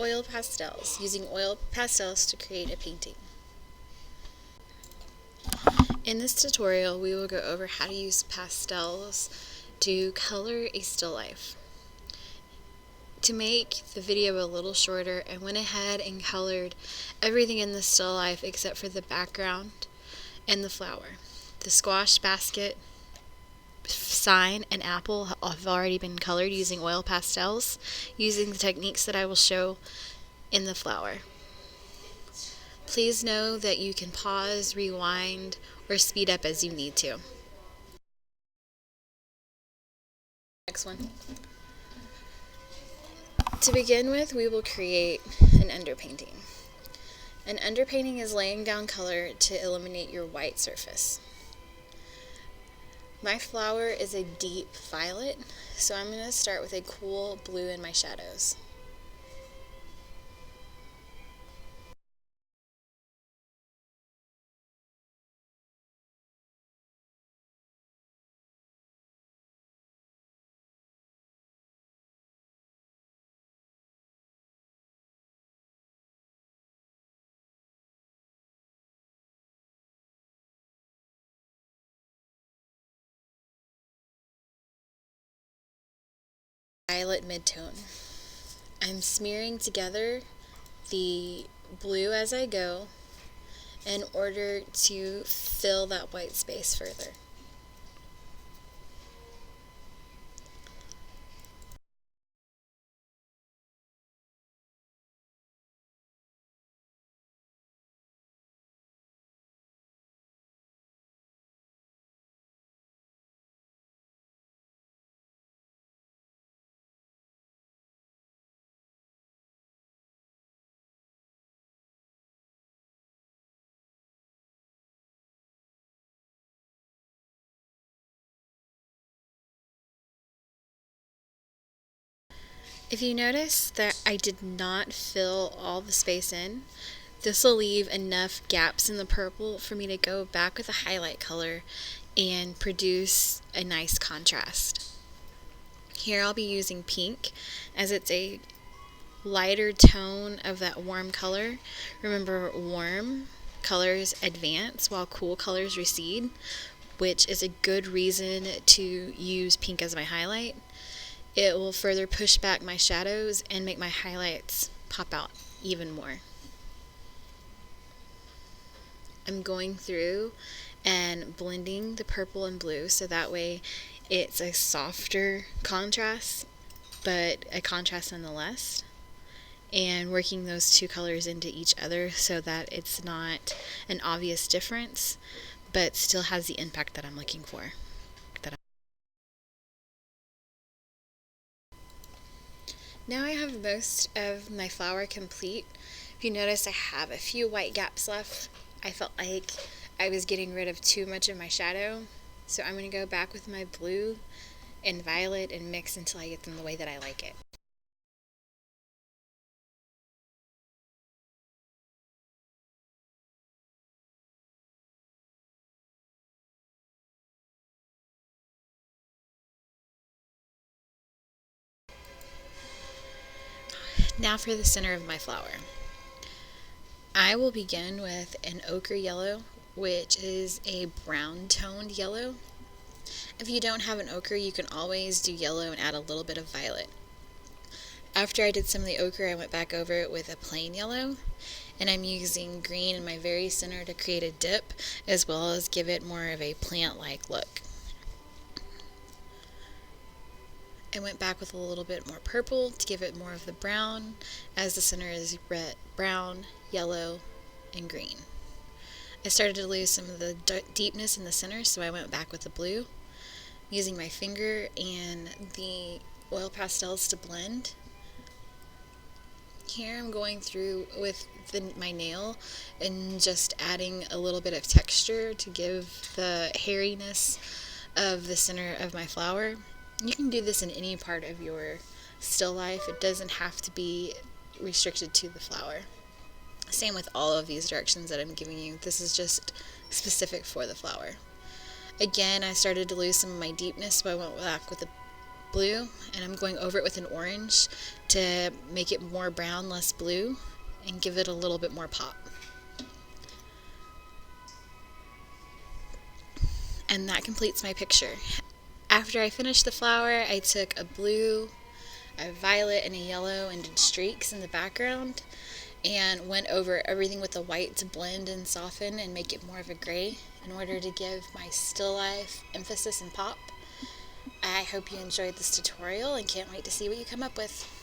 oil pastels, using oil pastels to create a painting. In this tutorial, we will go over how to use pastels to color a still life. To make the video a little shorter, I went ahead and colored everything in the still life except for the background and the flower. The squash basket, sign, and apple have already been colored using oil pastels, using the techniques that I will show in the flower. Please know that you can pause, rewind, or speed up as you need to. Next one. To begin with, we will create an underpainting. An underpainting is laying down color to eliminate your white surface. My flower is a deep violet, so I'm going to start with a cool blue in my shadows. Violet midtone. I'm smearing together the blue as I go in order to fill that white space further. If you notice that I did not fill all the space in, this will leave enough gaps in the purple for me to go back with a highlight color and produce a nice contrast. Here I'll be using pink as it's a lighter tone of that warm color. Remember, warm colors advance while cool colors recede, which is a good reason to use pink as my highlight. It will further push back my shadows and make my highlights pop out even more. I'm going through and blending the purple and blue so that way it's a softer contrast, but a contrast nonetheless, and working those two colors into each other so that it's not an obvious difference but still has the impact that I'm looking for. Now I have most of my flower complete. If you notice, I have a few white gaps left. I felt like I was getting rid of too much of my shadow, so I'm going to go back with my blue and violet and mix until I get them the way that I like it. Now for the center of my flower. I will begin with an ochre yellow, which is a brown toned yellow. If you don't have an ochre, you can always do yellow and add a little bit of violet. After I did some of the ochre, I went back over it with a plain yellow, and I'm using green in my very center to create a dip as well as give it more of a plant-like look. I went back with a little bit more purple to give it more of the brown, as the center is red, brown, yellow, and green. I started to lose some of the deepness in the center, so I went back with the blue, using my finger and the oil pastels to blend. Here I'm going through with my nail and just adding a little bit of texture to give the hairiness of the center of my flower. You can do this in any part of your still life. It doesn't have to be restricted to the flower. Same with all of these directions that I'm giving you. This is just specific for the flower. Again, I started to lose some of my deepness, so I went back with a blue, and I'm going over it with an orange to make it more brown, less blue, and give it a little bit more pop. And that completes my picture. After I finished the flower, I took a blue, a violet, and a yellow and did streaks in the background and went over everything with the white to blend and soften and make it more of a gray in order to give my still life emphasis and pop. I hope you enjoyed this tutorial and can't wait to see what you come up with.